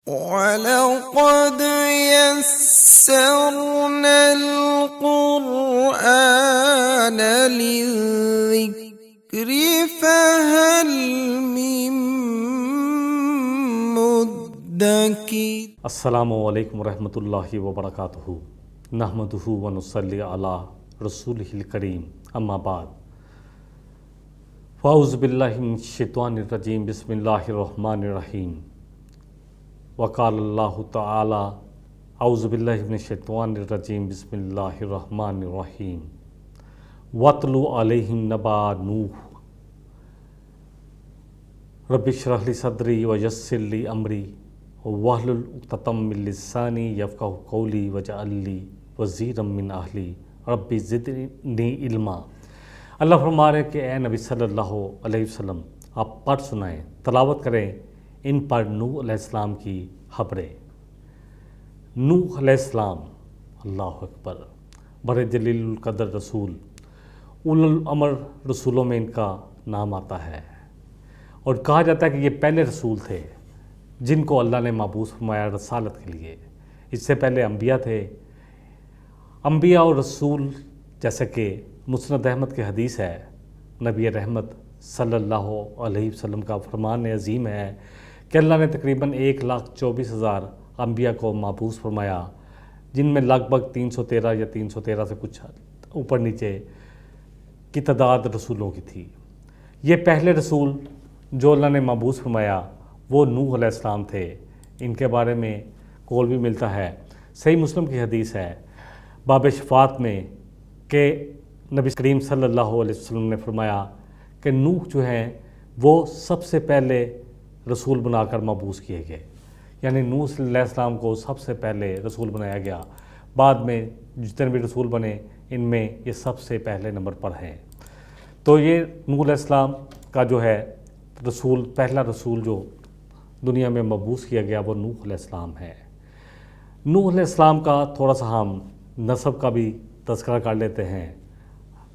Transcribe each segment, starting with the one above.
وَلَقَدْ يَسَّرْنَا الْقُرْآنَ لِلذِّكْرِ فَهَلْ مِن مُّدَّكِرٍ۔ السلام علیکم ورحمۃ اللہ وبرکاتہ۔ نحمدہ ونصلی علی رسولہ الکریم، اما بعد فاعوذ باللہ من الشیطان الرجیم، بسم اللہ الرحمن الرحیم۔ وقال اللہ تعالی اعوذ باللہ من الشیطان الرجیم، بسم اللہ الرحمن الرحیم۔ وَاتْلُ عَلَيْهِمْ نَبَأَ نُوحٍ رَبِّ اشْرَحْ لِي صَدْرِي وَيَسِّرْ لِي أَمْرِي وَاحْلُلْ عُقْدَةً مِّن لِّسَانِي يَفْقَهُوا قَوْلِي وَاجْعَل لِّي وَزِيرًا مِّنْ أَهْلِي رَبِّ زِدْنِی عِلْمًا۔ اللہ فرما رہے کہ اے نبی صلی اللہ علیہ وسلم، آپ پڑھ سنائیں، تلاوت کریں ان پر نوح علیہ السلام کی خبریں۔ نوح علیہ السلام، اللہ اکبر، بڑے جلیل القدر رسول، اولو الامر رسولوں میں ان کا نام آتا ہے، اور کہا جاتا ہے کہ یہ پہلے رسول تھے جن کو اللہ نے مبعوث فرمایا رسالت کے لیے۔ اس سے پہلے انبیاء تھے۔ انبیاء اور رسول، جیسا کہ مسند احمد کی حدیث ہے، نبی رحمت صلی اللہ علیہ وسلم کا فرمان عظیم ہے کہ اللہ نے تقریباً 1,24,000 انبیاء کو مبعوث فرمایا، جن میں لگ بھگ 313 یا 313 سے کچھ اوپر نیچے کی تعداد رسولوں کی تھی۔ یہ پہلے رسول جو اللہ نے مبعوث فرمایا وہ نوح علیہ السلام تھے۔ ان کے بارے میں قول بھی ملتا ہے، صحیح مسلم کی حدیث ہے باب شفاعت میں، کہ نبی کریم صلی اللہ علیہ وسلم نے فرمایا کہ نوح جو ہیں وہ سب سے پہلے رسول بنا کر مبعوث کیے گئے، یعنی نوح علیہ السلام کو سب سے پہلے رسول بنایا گیا۔ بعد میں جتنے بھی رسول بنے ان میں یہ سب سے پہلے نمبر پر ہیں۔ تو یہ نوح علیہ السلام کا جو ہے رسول، پہلا رسول جو دنیا میں مبعوث کیا گیا وہ نوح علیہ السلام ہے۔ نوح علیہ السلام کا تھوڑا سا ہم نسب کا بھی تذکرہ کر لیتے ہیں۔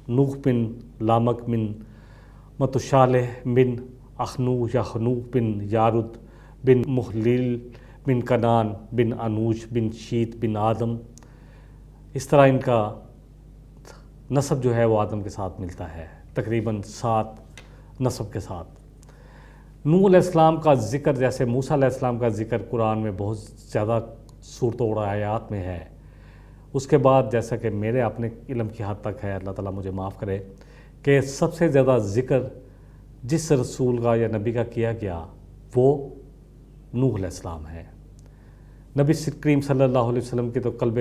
نوح بن لامک بن متشالح بن اخنوح یا خنوح بن یارد بن محلیل بن کنان بن انوش بن شیت بن آدم، اس طرح ان کا نسب جو ہے وہ آدم کے ساتھ ملتا ہے، تقریباً 7 نسب کے ساتھ۔ نوح علیہ السلام کا ذکر جیسے موسیٰ علیہ السلام کا ذکر قرآن میں بہت زیادہ صورتوں اور آیات میں ہے۔ اس کے بعد جیسا کہ میرے اپنے علم کی حد تک ہے، اللہ تعالیٰ مجھے معاف کرے، کہ سب سے زیادہ ذکر جس رسول کا یا نبی کا کیا گیا وہ نوح علیہ السلام ہے۔ نبی کریم صلی اللہ علیہ وسلم کی تو قلب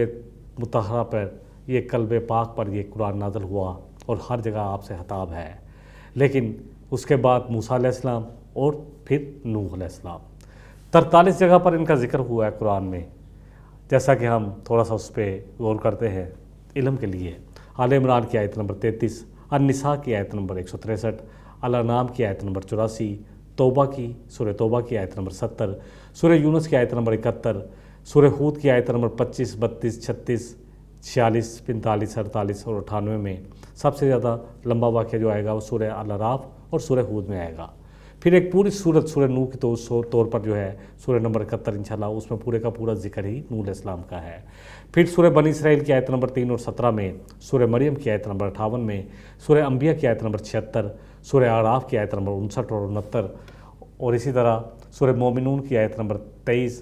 مطہرہ پر، یہ قلب پاک پر یہ قرآن نازل ہوا اور ہر جگہ آپ سے خطاب ہے، لیکن اس کے بعد موسیٰ علیہ السلام اور پھر نوح علیہ السلام، 43 جگہ پر ان کا ذکر ہوا ہے قرآن میں، جیسا کہ ہم تھوڑا سا اس پہ غور کرتے ہیں علم کے لیے۔ آل عمران کی آیت نمبر 33، النساء کی آیت نمبر 163، الانعام کی آیت نمبر 84، توبہ کی سورہ توبہ کی آیت نمبر 70، سورہ یونس کی آیت نمبر 71، سورہ ہود کی آیت نمبر 25، 32، 36، 46، 45، 48 اور 98 میں۔ سب سے زیادہ لمبا واقعہ جو آئے گا وہ سورہ الاعراف اور سورہ ہود میں آئے گا۔ پھر ایک پوری سورت سورہ نوح کے طور پر جو ہے سورہ نمبر 71 انشاءاللہ، اس میں پورے کا پورا ذکر ہی نوح علیہ السلام کا ہے۔ پھر سورہ بنی اسرائیل کی آیت نمبر 3 اور 17 میں، سورہ مریم کی آیت نمبر 58 میں، سورہ انبیاء کی آیت نمبر 76، سورہ اعراف کی آیت نمبر 59 اور 69، اور اسی طرح سورہ مومنون کی آیت نمبر 23،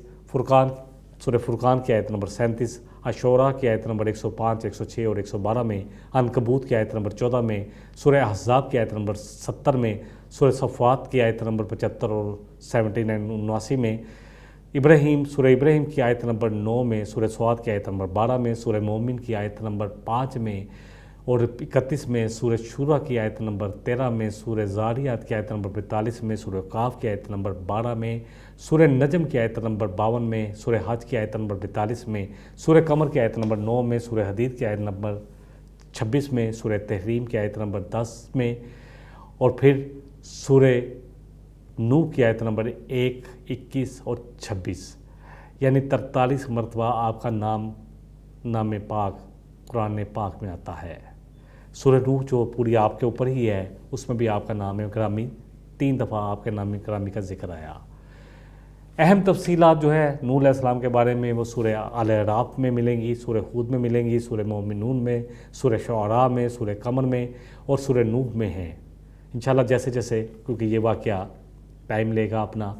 سورہ فرقان کی آیت نمبر 37، عشورہ کی آیت نمبر 105، 106 اور 112 میں، عنکبوت کی آیت نمبر 14 میں، سورہ احزاب کی آیت نمبر 70 میں، سورہ صفات کی آیت نمبر 75 اور 79 میں، سورہ ابراہیم کی آیت نمبر 9 میں، سورہ سعاد کی آیت نمبر 12 میں، سورہ مومن کی آیت نمبر 5 میں اور 31 میں، سورہ شورى کی آیت نمبر 13 میں، سورہ ذاریات کی آیت نمبر 42 میں، سورہ قاف کی آیت نمبر 12 میں، سورہ نجم کی آیت نمبر 52 میں، سورہ حج کی آیت نمبر 42 میں، سورہ قمر کی آیت نمبر 9 میں، سورہ حدید کی آیت نمبر 26 میں، سورہ تحریم کی آیت نمبر 10 میں، اور پھر سورہ نوح کی آیت نمبر 1، 21 اور 26، یعنی 43 مرتبہ آپ کا نام پاک قرآن پاک میں آتا ہے۔ سورہ نوح جو پوری آپ کے اوپر ہی ہے، اس میں بھی آپ کا نام گرامی 3 دفعہ آپ کے نام گرامی کا ذکر آیا۔ اہم تفصیلات جو ہے نوح علیہ السلام کے بارے میں وہ سورہ آل اعراف میں ملیں گی، سورہ ہود میں ملیں گی، سورہ مومنون میں، سورہ شعراء میں، سورہ قمر میں اور سورہ نوح میں ہیں انشاءاللہ۔ جیسے جیسے کیونکہ یہ واقعہ ٹائم لے گا اپنا،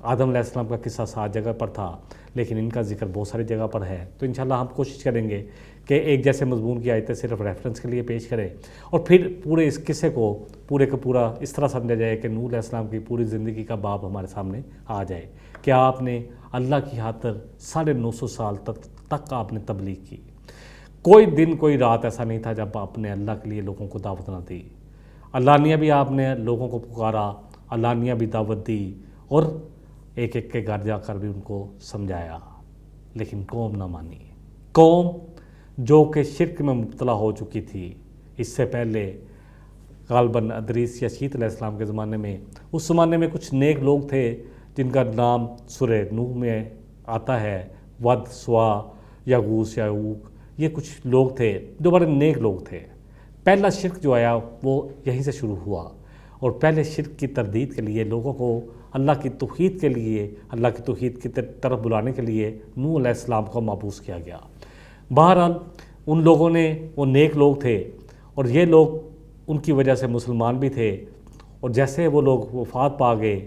آدم علیہ السلام کا قصہ 7 جگہ پر تھا لیکن ان کا ذکر بہت ساری جگہ پر ہے، تو انشاءاللہ ہم کوشش کریں گے کہ ایک جیسے مضمون کی آیتیں صرف ریفرنس کے لیے پیش کریں اور پھر پورے اس قصے کو پورے کا پورا اس طرح سمجھا جائے کہ نوح علیہ السلام کی پوری زندگی کا باب ہمارے سامنے آ جائے کہ آپ نے اللہ کی خاطر 950 سال تک آپ نے تبلیغ کی، کوئی دن کوئی رات ایسا نہیں تھا جب آپ نے اللہ کے لیے لوگوں کو دعوت نہ دی، علانیہ بھی آپ نے لوگوں کو پکارا، علانیہ بھی دعوت دی اور ایک ایک کے گھر جا کر بھی ان کو سمجھایا، لیکن قوم نہ مانی، قوم جو کہ شرک میں مبتلا ہو چکی تھی۔ اس سے پہلے غالباً ادریس یا شیت علیہ السلام کے زمانے میں، اس زمانے میں کچھ نیک لوگ تھے جن کا نام سورہ نوح میں آتا ہے، ود، سوا، یغوث، یعوق، یہ کچھ لوگ تھے جو بڑے نیک لوگ تھے۔ پہلا شرک جو آیا وہ یہیں سے شروع ہوا اور پہلے شرک کی تردید کے لیے لوگوں کو اللہ کی توحید کے لیے، اللہ کی توحید کی طرف بلانے کے لیے نوح علیہ السلام کو مبعوث کیا گیا۔ بہرحال ان لوگوں نے، وہ نیک لوگ تھے اور یہ لوگ ان کی وجہ سے مسلمان بھی تھے، اور جیسے وہ لوگ وفات پا گئے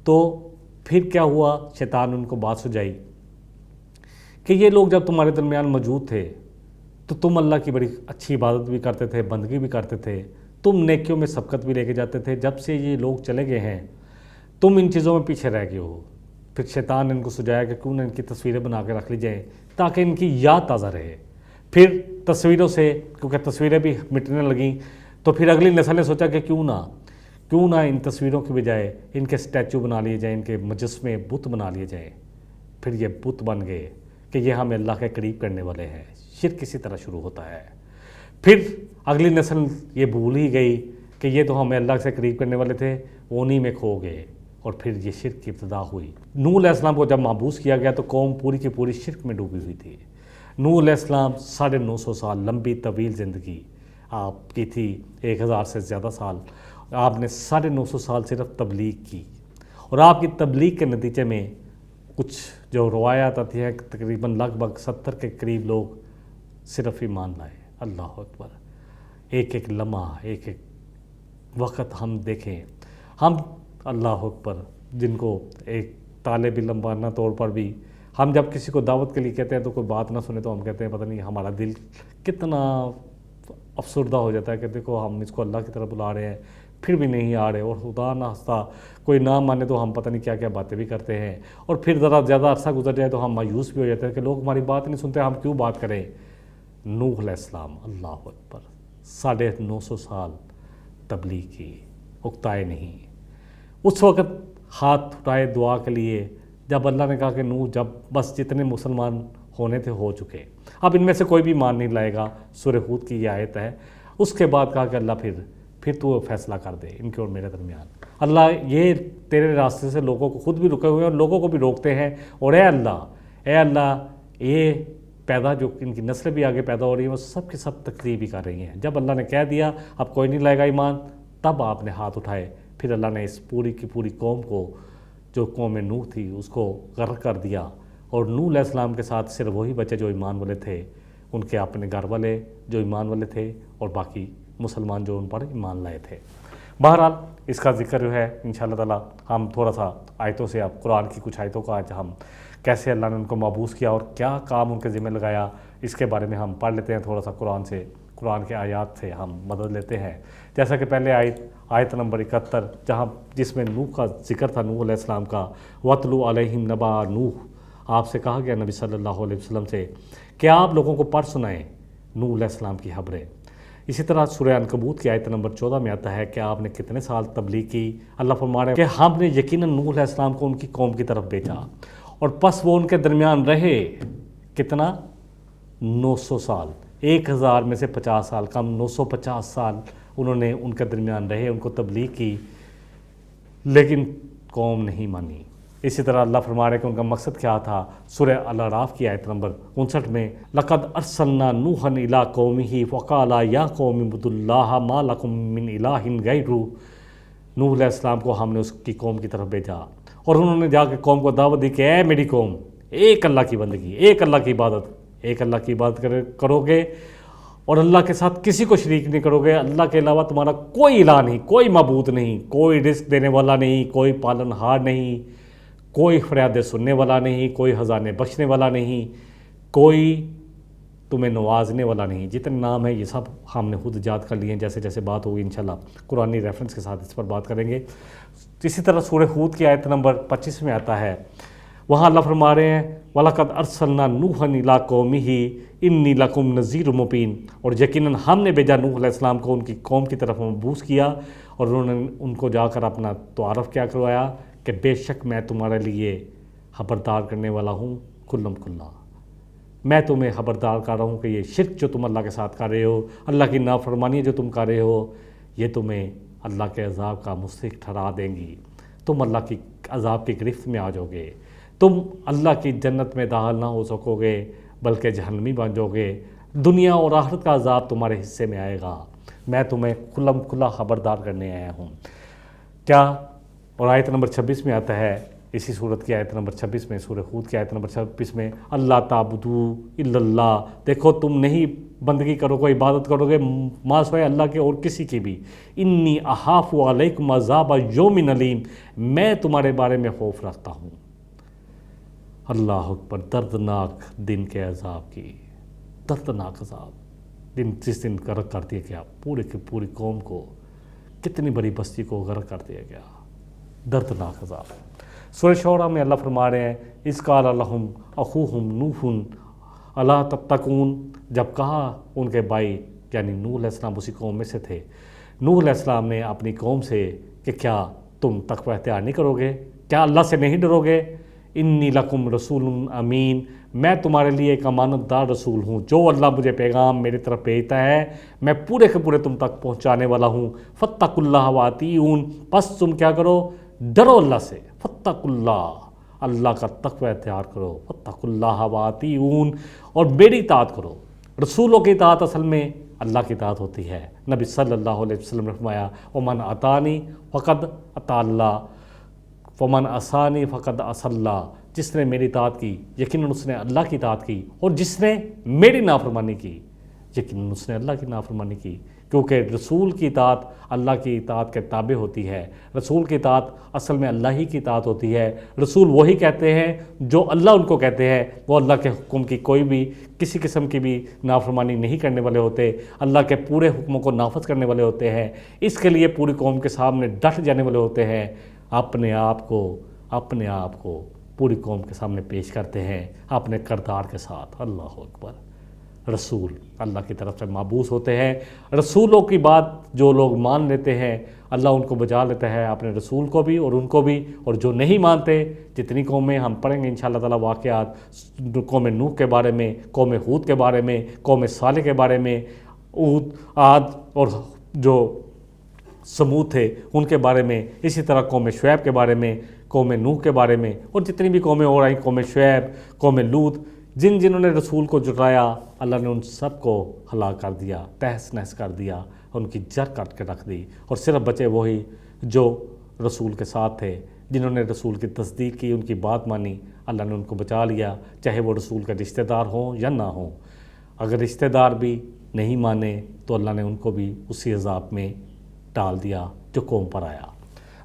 تو پھر کیا ہوا، شیطان نے ان کو بات سجائی کہ یہ لوگ جب تمہارے درمیان موجود تھے تو تم اللہ کی بڑی اچھی عبادت بھی کرتے تھے، بندگی بھی کرتے تھے، تم نیکیوں میں سبقت بھی لے کے جاتے تھے، جب سے یہ لوگ چلے گئے ہیں تم ان چیزوں میں پیچھے رہ گئے ہو۔ پھر شیطان نے ان کو سجایا کہ کیوں نہ ان کی تصویریں بنا کے رکھ لی جائیں تاکہ ان کی یاد تازہ رہے۔ پھر تصویروں سے، کیونکہ تصویریں بھی مٹنے لگیں، تو پھر اگلی نسل نے سوچا کہ کیوں نہ ان تصویروں کی بجائے ان کے اسٹیچو بنا لیے جائیں، ان کے مجسمے، بت بنا لیے جائیں۔ پھر یہ بت بن گئے کہ یہ ہمیں اللہ کے قریب کرنے والے ہیں۔ شرک اسی طرح شروع ہوتا ہے۔ پھر اگلی نسل یہ بھول ہی گئی کہ یہ تو ہمیں اللہ سے قریب کرنے والے تھے، انہی میں کھو گئے اور پھر یہ شرک کی ابتدا ہوئی۔ نوح علیہ السلام کو جب مبعوث کیا گیا تو قوم پوری کی پوری شرک میں ڈوبی ہوئی تھی۔ نوح علیہ السلام 950 سال لمبی طویل زندگی آپ کی تھی، 1000 سے زیادہ سال آپ نے 950 سال صرف تبلیغ کی، اور آپ کی تبلیغ کے نتیجے میں کچھ جو روایات آتی ہیں تقریباً لگ بھگ 70 کے قریب لوگ صرف ایمان لائے۔ اللہ اکبر! ایک ایک لمحہ، ایک ایک وقت ہم دیکھیں، ہم اللہ اکبر، جن کو ایک طالب علم وارنہ طور پر بھی ہم جب کسی کو دعوت کے لیے کہتے ہیں تو کوئی بات نہ سنے تو ہم کہتے ہیں پتہ نہیں ہمارا دل کتنا افسردہ ہو جاتا ہے کہ دیکھو ہم اس کو اللہ کی طرف بلا رہے ہیں پھر بھی نہیں آ رہے، اور خدا نہ خواستہ کوئی نہ مانے تو ہم پتہ نہیں کیا کیا باتیں بھی کرتے ہیں، اور پھر ذرا زیادہ عرصہ گزر جائے تو ہم مایوس بھی ہو جاتے ہیں کہ لوگ ہماری بات نہیں سنتے، ہم کیوں بات کریں۔ نوح علیہ السلام، اللہ اکبر، 950 سال تبلیغ کی، اکتائے نہیں۔ اس وقت ہاتھ اٹھائے دعا کے لیے جب اللہ نے کہا کہ نوح جب بس جتنے مسلمان ہونے تھے ہو چکے، اب ان میں سے کوئی بھی مان نہیں لائے گا، سورہ ہود کی یہ آیت ہے۔ اس کے بعد کہا کہ اللہ پھر تو فیصلہ کر دے ان کے اور میرے درمیان۔ اللہ یہ تیرے راستے سے لوگوں کو خود بھی رکے ہوئے ہیں اور لوگوں کو بھی روکتے ہیں، اور اے اللہ یہ پیدا جو ان کی نسلیں بھی آگے پیدا ہو رہی ہیں وہ سب کی سب تکذیب بھی کر رہی ہیں۔ جب اللہ نے کہہ دیا اب کوئی نہیں لائے گا ایمان، تب آپ نے ہاتھ اٹھائے، پھر اللہ نے اس پوری کی پوری قوم کو، جو قوم نوح تھی، اس کو غرق کر دیا، اور نوح علیہ السلام کے ساتھ صرف وہی بچے جو ایمان والے تھے، ان کے اپنے گھر والے جو ایمان والے تھے، اور باقی مسلمان جو ان پر ایمان لائے تھے۔ بہرحال اس کا ذکر جو ہے انشاءاللہ تعالی ہم تھوڑا سا آیتوں سے، اب قرآن کی کچھ آیتوں کا آج ہم کیسے اللہ نے ان کو مبعوث کیا اور کیا کام ان کے ذمہ لگایا، اس کے بارے میں ہم پڑھ لیتے ہیں تھوڑا سا قرآن سے، قرآن کے آیات سے ہم مدد لیتے ہیں۔ جیسا کہ پہلے آیت نمبر 71 جس میں نوح کا ذکر تھا، نوح علیہ السلام کا، وَاتْلُ عَلَيْهِمْ نَبَأَ نوح، آپ سے کہا گیا نبی صلی اللہ علیہ وسلم سے کہ آپ لوگوں کو پڑھ سنائیں نوح علیہ السلام کی خبریں۔ اسی طرح سورہ عنکبوت کی آیت نمبر 14 میں آتا ہے کہ آپ نے کتنے سال تبلیغ کی۔ اللہ فرما رہے ہیں کہ ہم نے یقیناً نوح علیہ السلام کو ان کی قوم کی طرف بھیجا، اور پس وہ ان کے درمیان رہے کتنا، 900 سال، 1000 میں سے 50 سال کم، 950 سال انہوں نے ان کے درمیان رہے، ان کو تبلیغ کی، لیکن قوم نہیں مانی۔ اسی طرح اللہ فرما رہے ہیں کہ ان کا مقصد کیا تھا۔ سورہ الاعراف کی آیت نمبر 59 میں لَقَدْ أَرْسَلْنَا نُوحًا إِلَىٰ قَوْمِهِ فَقَالَ يَا قَوْمِ اعْبُدُوا اللَّهَ مَا لَكُم مِّنْ إِلَٰهٍ غَيْرُهُ، نوح علیہ السلام کو ہم نے اس کی قوم کی طرف بھیجا، اور انہوں نے جا کے قوم کو دعوت دی کہ اے میری قوم، ایک اللہ کی بندگی، ایک اللہ کی عبادت، ایک اللہ کی عبادت کرو گے اور اللہ کے ساتھ کسی کو شریک نہیں کرو گے۔ اللہ کے علاوہ تمہارا کوئی الہ نہیں، کوئی معبود نہیں، کوئی رزق دینے والا نہیں، کوئی پالن ہار نہیں، کوئی فریادیں سننے والا نہیں، کوئی خزانے بخشنے والا نہیں، کوئی تمہیں نوازنے والا نہیں۔ جتنے نام ہیں یہ سب ہم نے خود یاد کر لیے ہیں، جیسے جیسے بات ہوگی انشاءاللہ قرآنی ریفرنس کے ساتھ اس پر بات کریں گے۔ اسی طرح سورہ ہود کی آیت نمبر 25 میں آتا ہے، وہاں اللہ فرما رہے ہیں وَلَقَدْ أَرْسَلْنَا نُوحًا إِلَىٰ قَوْمِهِ إِنِّي لَكُمْ نَذِيرٌ مُّبِينٌ، اور یقیناً ہم نے بھیجا نوح علیہ السلام کو ان کی قوم کی طرف مبعوث کیا، اور انہوں نے ان کو جا کر اپنا تعارف کیا کروایا کہ بے شک میں تمہارے لیے خبردار کرنے والا ہوں کھلم کھلا۔ میں تمہیں خبردار کر رہا ہوں کہ یہ شرک جو تم اللہ کے ساتھ کر رہے ہو، اللہ کی نافرمانی جو تم کر رہے ہو، یہ تمہیں اللہ کے عذاب کا مستحق ٹھہرا دیں گی۔ تم اللہ کی عذاب کی گرفت میں آ جاؤ گے، تم اللہ کی جنت میں داخل نہ ہو سکو گے بلکہ جہنمی بن جاؤ گے، دنیا اور آخرت کا عذاب تمہارے حصے میں آئے گا۔ میں تمہیں کھلم کھلا خبردار کرنے آیا ہوں۔ کیا؟ اور آیت نمبر 26 میں آتا ہے، اسی صورت کی آیت نمبر 26 میں، سورہ ہود کی آیت نمبر 26 میں، اللہ تعبدوا الا اللہ، دیکھو تم نہیں بندگی کرو گے، عبادت کرو گے ما سوائے اللہ کے اور کسی کی بھی، انی اخاف علیکم عذاب یوم علیم، میں تمہارے بارے میں خوف رکھتا ہوں اللہ اکبر، دردناک دن کے عذاب کی، دردناک عذاب، دن جس دن غرق کر دیا گیا پورے کی پوری قوم کو، کتنی بڑی بستی کو غرق کر دیا گیا، دردناک عذاب۔ سورہ شعراء میں اللہ فرما رہے ہیں اذ قال لهم اخوهم نوح الا تتقون، جب کہا ان کے بھائی یعنی نوح علیہ السلام اسی قوم میں سے تھے، نوح علیہ السلام نے اپنی قوم سے کہ کیا تم تقوی اختیار نہیں کرو گے، کیا اللہ سے نہیں ڈرو گے، انی لکم رسول امین، میں تمہارے لیے ایک امانت دار رسول ہوں، جو اللہ مجھے پیغام میری طرف بھیجتا ہے میں پورے کے پورے تم تک پہنچانے والا ہوں، فاتقوا اللہ واطیعون، پس تم کیا کرو، ڈرو اللہ سے، فاتقوا اللہ، اللہ کا تقوی اختیار کرو، فاتقوا اللہ واطیعون، اور میری اطاعت کرو۔ رسولوں کی اطاعت اصل میں اللہ کی اطاعت ہوتی ہے۔ نبی صلی اللہ علیہ وسلم نے فرمایا ومن اطاعنی فقد اطاع اللہ ومن عصانی فقد عصی اللہ، جس نے میری اطاعت کی یقیناً اس نے اللہ کی اطاعت کی، اور جس نے میری نافرمانی کی یقیناً اس نے اللہ کی نافرمانی کی، کیونکہ رسول کی اطاعت اللہ کی اطاعت کے تابع ہوتی ہے، رسول کی اطاعت اصل میں اللہ ہی کی اطاعت ہوتی ہے، رسول وہی کہتے ہیں جو اللہ ان کو کہتے ہیں، وہ اللہ کے حکم کی کوئی بھی کسی قسم کی بھی نافرمانی نہیں کرنے والے ہوتے، اللہ کے پورے حکموں کو نافذ کرنے والے ہوتے ہیں، اس کے لیے پوری قوم کے سامنے ڈٹ جانے والے ہوتے ہیں، اپنے آپ کو پوری قوم کے سامنے پیش کرتے ہیں اپنے کردار کے ساتھ۔ اللہ اکبر، رسول اللہ کی طرف سے مبعوث ہوتے ہیں، رسولوں کی بات جو لوگ مان لیتے ہیں اللہ ان کو بجا لیتا ہے، اپنے رسول کو بھی اور ان کو بھی، اور جو نہیں مانتے، جتنی قومیں ہم پڑھیں گے انشاءاللہ تعالیٰ واقعات، قوم نوح کے بارے میں، قوم ہود کے بارے میں، قوم صالح کے بارے میں، عاد اور جو سمود تھے ان کے بارے میں، اسی طرح قوم شعیب کے بارے میں، قوم نوح کے بارے میں، اور جتنی بھی قومیں اور آئیں، قوم شعیب، قوم لوط، جنہوں نے رسول کو جھٹلایا اللہ نے ان سب کو ہلاک کر دیا، تہس نہس کر دیا، ان کی جڑ کاٹ کے رکھ دی، اور صرف بچے وہی جو رسول کے ساتھ تھے، جنہوں نے رسول کی تصدیق کی، ان کی بات مانی، اللہ نے ان کو بچا لیا، چاہے وہ رسول کے رشتہ دار ہوں یا نہ ہوں۔ اگر رشتہ دار بھی نہیں مانے تو اللہ نے ان کو بھی اسی عذاب میں ڈال دیا جو قوم پر آیا۔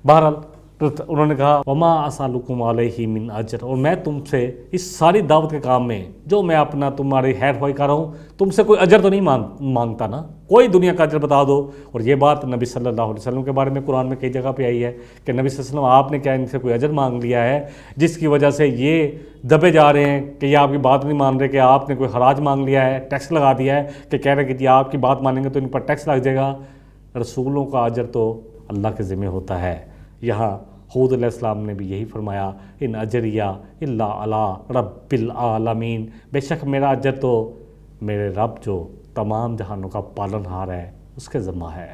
بہرحال انہوں نے کہا وما اسالکم علیہ من اجر، اور میں تم سے اس ساری دعوت کے کام میں جو میں اپنا تمہاری خیر خواہی کر رہا ہوں، تم سے کوئی اجر تو نہیں مانگتا نا، کوئی دنیا کا اجر بتا دو۔ اور یہ بات نبی صلی اللہ علیہ وسلم کے بارے میں قرآن میں کئی جگہ پہ آئی ہے کہ نبی صلی اللہ علیہ وسلم آپ نے کیا ان سے کوئی اجر مانگ لیا ہے جس کی وجہ سے یہ دبے جا رہے ہیں کہ یہ آپ کی بات نہیں مان رہے، کہ آپ نے کوئی خراج مانگ لیا ہے، ٹیکس لگا دیا ہے، کہ کہہ رہے کہ جی آپ کی بات مانیں گے تو ان پر ٹیکس لگ جائے گا۔ رسولوں کا اجر تو اللہ کے ذمہ ہوتا ہے۔ یہاں ہود علیہ السلام نے بھی یہی فرمایا ان اجریہ الا علی رب العالمین، بے شک میرا اجر تو میرے رب جو تمام جہانوں کا پالن ہار ہے اس کے ذمہ ہے۔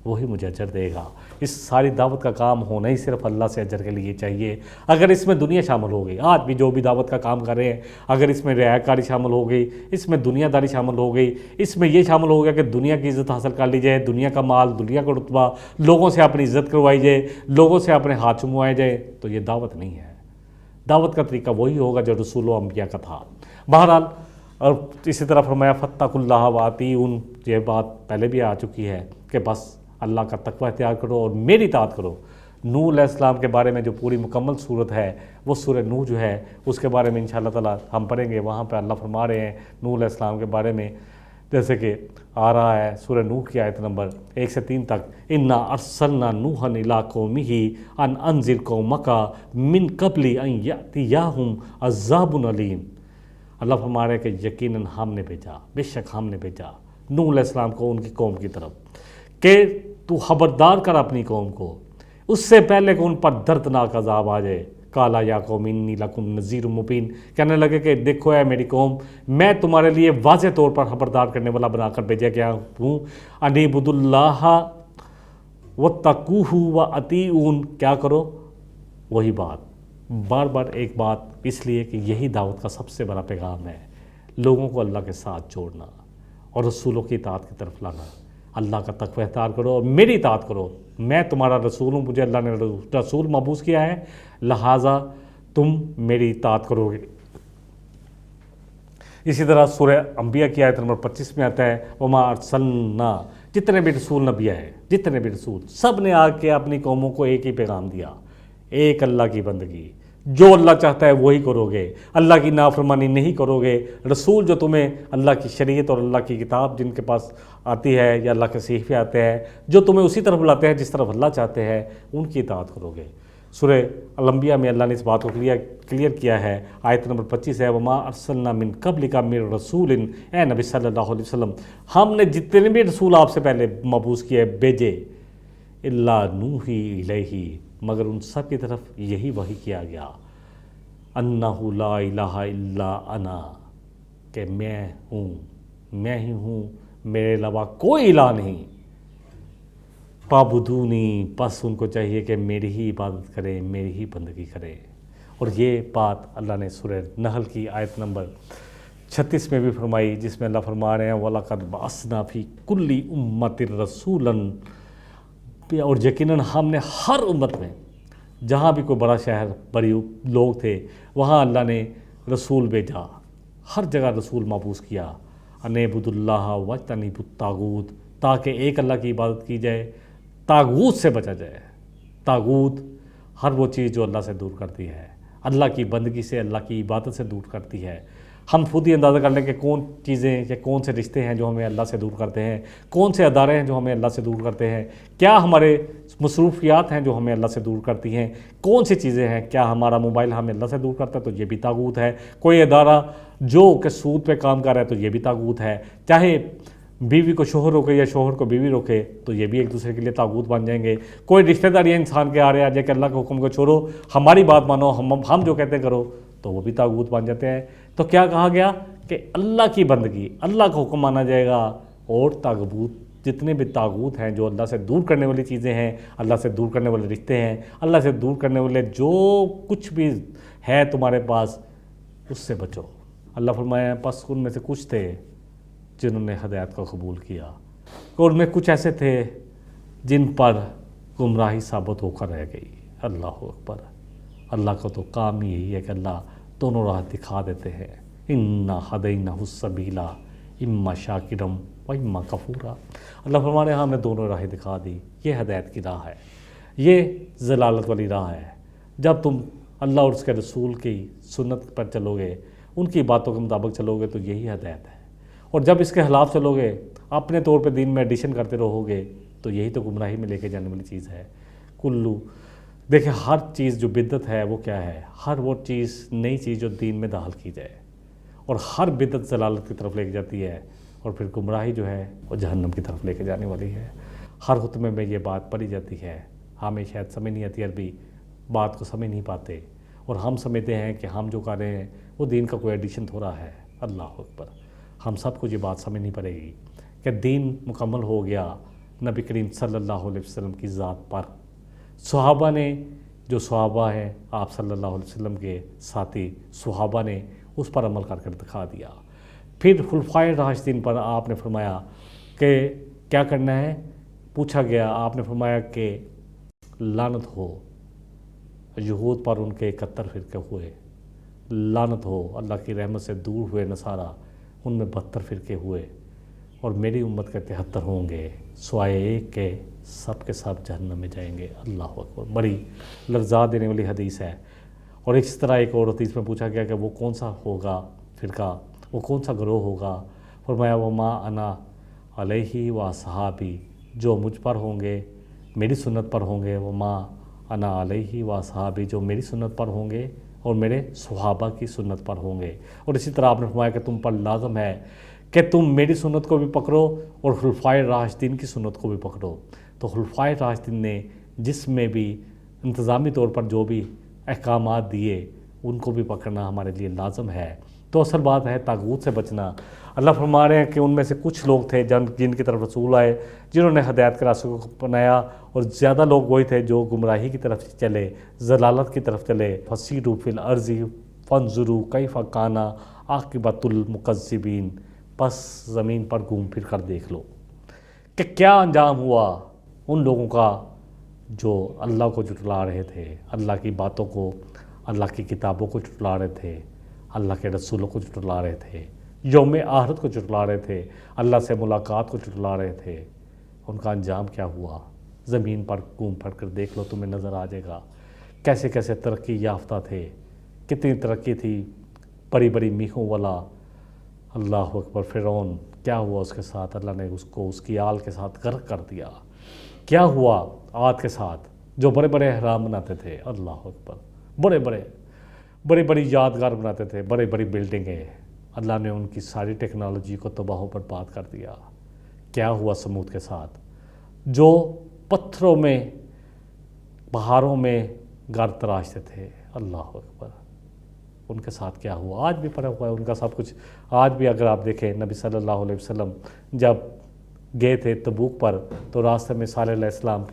وہی مجھے اجر دے گا۔ اس ساری دعوت کا کام ہونا ہی صرف اللہ سے اجر کے لیے چاہیے۔ اگر اس میں دنیا شامل ہو گئی، آج بھی جو بھی دعوت کا کام کر رہے ہیں، اگر اس میں رعایا کاری شامل ہو گئی، اس میں دنیا داری شامل ہو گئی، اس میں یہ شامل ہو گیا کہ دنیا کی عزت حاصل کر لی جائے، دنیا کا مال، دنیا کا رتبہ، لوگوں سے اپنی عزت کروائی جائے، لوگوں سے اپنے ہاتھ چموائے جائے، تو یہ دعوت نہیں ہے۔ دعوت کا طریقہ وہی ہوگا جو رسول و انبیاء کا تھا۔ بہرحال، اور اسی طرح فرمایا فاتقوا اللہ واطیعون، یہ بات پہلے بھی آ چکی ہے کہ بس اللہ کا تقوی اختیار کرو اور میری اطاعت کرو۔ نوح علیہ السلام کے بارے میں جو پوری مکمل صورت ہے، وہ سورہ نوح جو ہے اس کے بارے میں انشاءاللہ تعالی ہم پڑھیں گے۔ وہاں پہ اللہ فرما رہے ہیں نوح علیہ السلام کے بارے میں، جیسے کہ آ رہا ہے سورہ نوح کی آیت نمبر 1 سے 3 تک، انا ارسلنا نوحا الی قومہ ان انذر قومک من قبل ان یأتیہم عذاب علیم۔ اللہ فرما رہے ہیں کہ یقیناً ہم نے بھیجا، بے شک ہم نے بھیجا نوح علیہ السلام کو ان کی قوم کی طرف کہ تو خبردار کر اپنی قوم کو اس سے پہلے کہ ان پر دردناک عذاب آ جائے۔ قالا یا قوم انی لکم نذیر مبین، کہنے لگے کہ دیکھو اے میری قوم، میں تمہارے لیے واضح طور پر خبردار کرنے والا بنا کر بھیجا گیا ہوں۔ ان اعبدوا اللہ واتقوہ واطیعون، کیا کرو؟ وہی بات، بار بار ایک بات، اس لیے کہ یہی دعوت کا سب سے بڑا پیغام ہے، لوگوں کو اللہ کے ساتھ جوڑنا اور رسولوں کی اطاعت کی طرف لانا۔ اللہ کا تقوی اختیار کرو اور میری اطاعت کرو، میں تمہارا رسول ہوں، مجھے اللہ نے رسول مبعوث کیا ہے، لہٰذا تم میری اطاعت کرو گے۔ اسی طرح سورہ انبیاء کی آیت نمبر 25 میں آتا ہے وما ارسلنا، جتنے بھی رسول نبی آئے، جتنے بھی رسول، سب نے آ کے اپنی قوموں کو ایک ہی پیغام دیا، ایک اللہ کی بندگی، جو اللہ چاہتا ہے وہی کرو گے، اللہ کی نافرمانی نہیں کرو گے۔ رسول جو تمہیں اللہ کی شریعت اور اللہ کی کتاب جن کے پاس آتی ہے یا اللہ کے صحیفے آتے ہیں، جو تمہیں اسی طرف بلاتے ہیں جس طرف اللہ چاہتے ہیں، ان کی اطاعت کرو گے۔ سورہ الانبیاء میں اللہ نے اس بات کو کلیئر کیا ہے، آیت نمبر 25 ہے وما ارسلنا من قبلک من رسول، اے نبی صلی اللہ علیہ وسلم، ہم نے جتنے بھی رسول آپ سے پہلے مبعوث کیے، بھیجے، الا نوحی الیہ، مگر ان سب کی طرف یہی وحی کیا گیا، انہ لا الہ الا انا، کہ میں ہوں، میں ہی ہوں، میرے علاوہ کوئی الہ نہیں، فاعبدونی، بس ان کو چاہیے کہ میری ہی عبادت کریں، میری ہی بندگی کریں۔ اور یہ بات اللہ نے سورہ نحل کی آیت نمبر 36 میں بھی فرمائی، جس میں اللہ فرما رہے ہیں وَلَقَدْ بَعَثْنَا فِي كُلِّ أُمَّةٍ رَسُولًا، اور یقیناً ہم نے ہر امت میں، جہاں بھی کوئی بڑا شہر، بڑی لوگ تھے، وہاں اللہ نے رسول بھیجا، ہر جگہ رسول مبعوث کیا، ان اعبدوا اللہ واجتنبوا الطاغوت، تاکہ ایک اللہ کی عبادت کی جائے، طاغوت سے بچا جائے۔ طاغوت ہر وہ چیز جو اللہ سے دور کرتی ہے، اللہ کی بندگی سے، اللہ کی عبادت سے دور کرتی ہے۔ ہم خود ہی اندازہ کر لیں کہ کون چیزیں یا کون سے رشتے ہیں جو ہمیں اللہ سے دور کرتے ہیں، کون سے ادارے ہیں جو ہمیں اللہ سے دور کرتے ہیں، کیا ہمارے مصروفیات ہیں جو ہمیں اللہ سے دور کرتی ہیں، کون سی چیزیں ہیں، کیا ہمارا موبائل ہمیں اللہ سے دور کرتا ہے تو یہ بھی طاغوت ہے، کوئی ادارہ جو کہ سود پہ کام کر رہا ہے تو یہ بھی طاغوت ہے، چاہے بیوی کو شوہر روکے یا شوہر کو بیوی روکے تو یہ بھی ایک دوسرے کے لیے طاغوت بن جائیں گے۔ کوئی رشتہ داری انسان کے آ رہے ہیں کہ اللہ کے حکم کو چھوڑو، ہماری بات مانو، ہم جو کہتے ہیں کرو، تو وہ بھی طاغوت بن جاتے ہیں۔ تو کیا کہا گیا کہ اللہ کی بندگی، اللہ کا حکم مانا جائے گا، اور طاغوت، جتنے بھی طاغوت ہیں جو اللہ سے دور کرنے والی چیزیں ہیں، اللہ سے دور کرنے والے رشتے ہیں، اللہ سے دور کرنے والے جو کچھ بھی ہے تمہارے پاس، اس سے بچو۔ اللہ فرمایا پس ان میں سے کچھ تھے جنہوں نے ہدایت کو قبول کیا، اور ان میں کچھ ایسے تھے جن پر گمراہی ثابت ہو کر رہ گئی۔ اللہ اکبر، اللہ کا تو کام ہی یہی ہے کہ اللہ دونوں راہ دکھا دیتے ہیں۔ انا ہدیناہ السبیل اما شاکرا و اما کفورا، اللہ فرما رہے ہیں ہم نے دونوں راہیں دکھا دی، یہ ہدایت کی راہ ہے، یہ ضلالت والی راہ ہے۔ جب تم اللہ اور اس کے رسول کی سنت پر چلو گے، ان کی باتوں کے مطابق چلو گے تو یہی ہدایت ہے، اور جب اس کے خلاف چلو گے، اپنے طور پہ دین میں ایڈیشن کرتے رہو گے، تو یہی تو گمراہی میں لے کے جانے والی چیز ہے۔ کلو، دیکھیں ہر چیز جو بدعت ہے وہ کیا ہے؟ ہر وہ چیز، نئی چیز جو دین میں داخل کی جائے، اور ہر بدعت ضلالت کی طرف لے کے جاتی ہے، اور پھر گمراہی جو ہے وہ جہنم کی طرف لے کے جانے والی ہے۔ ہر خطبے میں یہ بات پڑھی جاتی ہے، ہمیں شاید سمجھ نہیں آتی، عربی بات کو سمجھ نہیں پاتے، اور ہم سمجھتے ہیں کہ ہم جو کر رہے ہیں وہ دین کا کوئی ایڈیشن تھوڑا ہے۔ اللہ اکبر، ہم سب کو یہ بات سمجھنی پڑے گی کہ دین مکمل ہو گیا، نبی کریم صلی اللہ علیہ وسلم کی ذات پر۔ صحابہ نے، جو صحابہ ہیں آپ صلی اللہ علیہ وسلم کے ساتھی صحابہ نے اس پر عمل کر کر دکھا دیا۔ پھر خلفائے راشدین پر آپ نے فرمایا کہ کیا کرنا ہے، پوچھا گیا، آپ نے فرمایا کہ لعنت ہو، یہود پر ان کے 71 فرقے ہوئے، لعنت ہو، اللہ کی رحمت سے دور ہوئے نصارہ، ان میں 72 فرقے ہوئے، اور میری امت کے 73 ہوں گے، سوائے ایک کے سب کے سب جہنم میں جائیں گے۔ اللہ اکبر، بڑی لرزا دینے والی حدیث ہے۔ اور اس طرح ایک اور حدیث میں پوچھا گیا کہ وہ کون سا ہوگا فرقہ، وہ کون سا گروہ ہوگا، فرمایا وما انا علیہ و صحابی، جو مجھ پر ہوں گے، میری سنت پر ہوں گے، وما انا علیہ و صحابی، جو میری سنت پر ہوں گے اور میرے صحابہ کی سنت پر ہوں گے۔ اور اسی طرح آپ نے فرمایا کہ تم پر لازم ہے کہ تم میری سنت کو بھی پکڑو اور خلفائے راشدین کی سنت کو بھی پکڑو۔ تو خلفائے راشدین نے جس میں بھی انتظامی طور پر جو بھی احکامات دیے ان کو بھی پکڑنا ہمارے لیے لازم ہے۔ تو اصل بات ہے طاغوت سے بچنا۔ اللہ فرما رہے ہیں کہ ان میں سے کچھ لوگ تھے جن کی طرف رسول آئے، جنہوں نے ہدایت کے راستے کو اپنایا، اور زیادہ لوگ وہی تھے جو گمراہی کی طرف چلے، ضلالت کی طرف چلے۔ فسیروا فی الارض فانظروا کیف کان عاقبۃ المکذبین، بس زمین پر گھوم پھر کر دیکھ لو کہ کیا انجام ہوا ان لوگوں کا جو اللہ کو جھٹلا رہے تھے، اللہ کی باتوں کو، اللہ کی کتابوں کو جھٹلا رہے تھے، اللہ کے رسولوں کو جھٹلا رہے تھے، یوم آخرت کو جھٹلا رہے تھے، اللہ سے ملاقات کو جھٹلا رہے تھے۔ ان کا انجام کیا ہوا؟ زمین پر گھوم پھر کر دیکھ لو، تمہیں نظر آ جائے گا کیسے کیسے ترقی یافتہ تھے، کتنی ترقی تھی، بڑی بڑی میخوں والا۔ اللہ اکبر، فرعون کیا ہوا اس کے ساتھ؟ اللہ نے اس کو اس کی آل کے ساتھ غرق کر دیا۔ کیا ہوا عاد کے ساتھ جو بڑے بڑے احرام بناتے تھے؟ اللہ اکبر، بڑی بڑی یادگار بناتے تھے، بڑی بڑی بلڈنگیں، اللہ نے ان کی ساری ٹیکنالوجی کو تباہ و برباد کر دیا۔ کیا ہوا سمود کے ساتھ جو پتھروں میں، پہاڑوں میں گھر تراشتے تھے؟ اللہ اکبر، ان کے ساتھ کیا ہوا؟ آج بھی پڑا ہوا ہے ان کا سب کچھ۔ آج بھی اگر آپ دیکھیں، نبی صلی اللہ علیہ وسلم جب گئے تھے تبوک پر تو راستے میں صالح علیہ السلام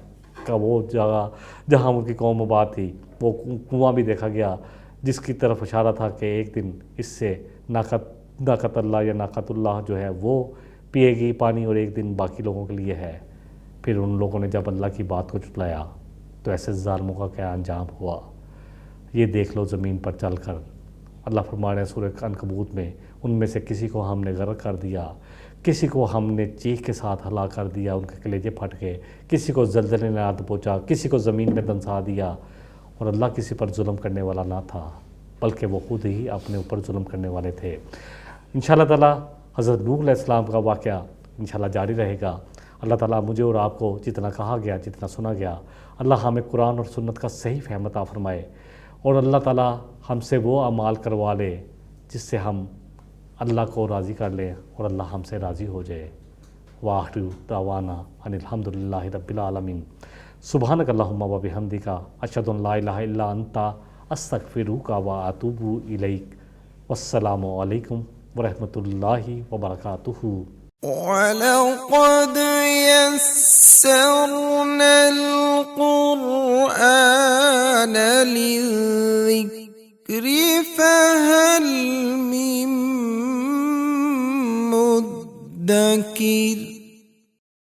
کا وہ جگہ جہاں ان کی قوم آباد تھی، وہ کنواں بھی دیکھا گیا جس کی طرف اشارہ تھا کہ ایک دن اس سے ناقت اللہ یا ناقت اللہ جو ہے وہ پیے گی پانی، اور ایک دن باقی لوگوں کے لیے ہے۔ پھر ان لوگوں نے جب اللہ کی بات کو جھٹلایا تو ایسے ظالموں کا کیا انجام ہوا، یہ دیکھ لو زمین پر چل کر۔ اللہ فرما رہے ہیں سورہ عنکبوت میں، ان میں سے کسی کو ہم نے غرق کر دیا، کسی کو ہم نے چیخ کے ساتھ ہلاک کر دیا، ان کے کلیجے پھٹ گئے، کسی کو زلزلے نے ہاتھ پہنچا، کسی کو زمین میں دنسا دیا۔ اور اللہ کسی پر ظلم کرنے والا نہ تھا، بلکہ وہ خود ہی اپنے اوپر ظلم کرنے والے تھے۔ انشاءاللہ تعالیٰ حضرت نوح علیہ السلام کا واقعہ انشاءاللہ جاری رہے گا۔ اللہ تعالیٰ مجھے اور آپ کو جتنا کہا گیا، جتنا سنا گیا، اللہ ہمیں قرآن اور سنت کا صحیح فہم عطا فرمائے، اور اللہ تعالیٰ ہم سے وہ اعمال کروا لے جس سے ہم اللہ کو راضی کر لیں اور اللہ ہم سے راضی ہو جائے۔ وآخر دعوانا ان الحمد للہ رب العالمین۔ سبحانک اللہم و بحمدک، اشہد ان لا الہ الا انت، استغفرک و اتوب الیک۔ والسلام علیکم ورحمۃ اللہ وبرکاتہ۔ وَلَقَدْ يَسَّرْنَا الْقُرْآنَ لِلذِّكْرِ فَهَلْ مِن مُّدَّكِرٍ